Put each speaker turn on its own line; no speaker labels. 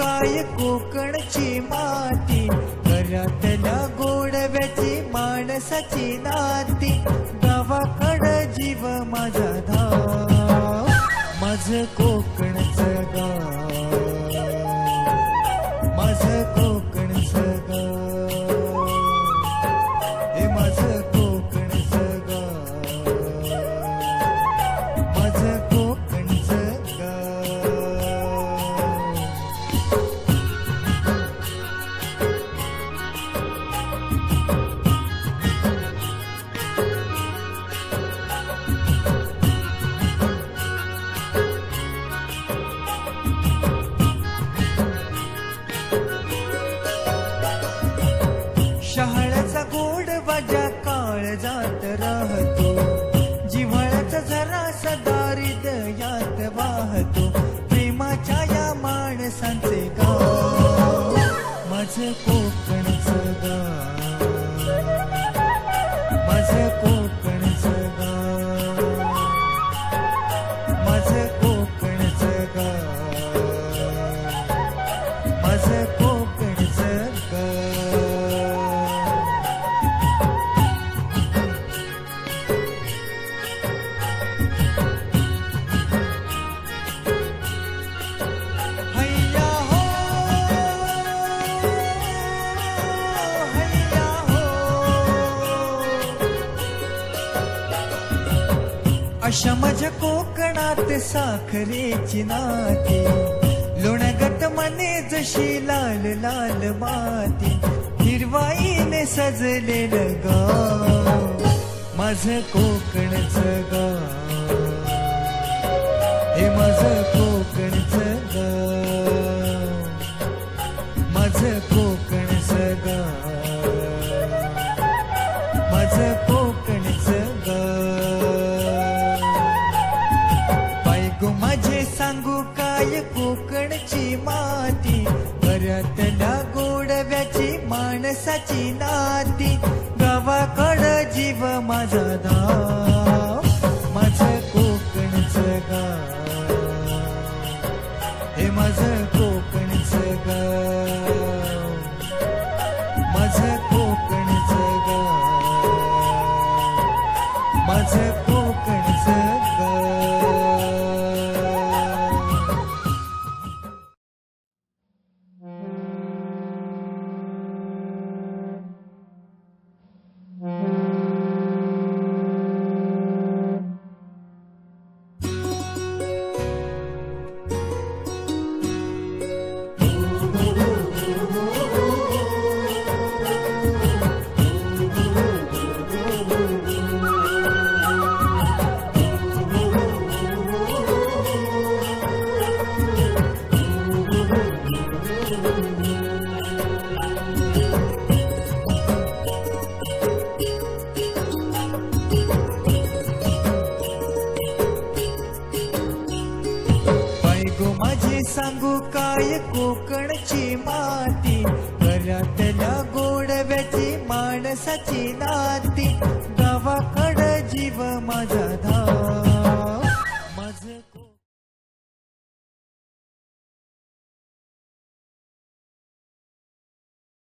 काय कोकणची माती, घरातल्या गोडव्याची माणसाची नाती, गावाकडं जीव माझा धाव, माझं कोकणचं गाव, माझं कोकणचं गाव, हे माझं कोकणचं गाव, माझं कोकणचं गाव. शहाळ्याचा गोड वाजा काळजात राहतो, जिव्हाळ्याचा झरा सदा हृदयात वाहतो, प्रेमाच्या या माणसांचे गाव, माझं कोकणचं गाव, माझं कोकणचं गाव, माझं कोकणचं गाव, माझं कोकणचं गाव. अशा माझ्या कोकणात साखरेची नाती, लोणगट मने जशी लाल लाल माती, हिरवाईने सजलेलं गाव, माझं कोकणचं गाव, हे माझं कोकणचं गाव, माझं कोकणचं गाव, माझं कोकणचं गाव. माझे सांगू काय कोकणची माती, घरातल्या गोडव्याची माणसाची नाती, गावाकडं जीव माझा धाव, माझं कोकणचं गाव, हे माझं कोकणचं गाव, माझं कोकणचं गाव, माझं कोकणचं गाव. सांगू काय कोकणची माती, घरातल्या गोडव्याची माणसाची नाती, गावाकडं जीव माझा धाव,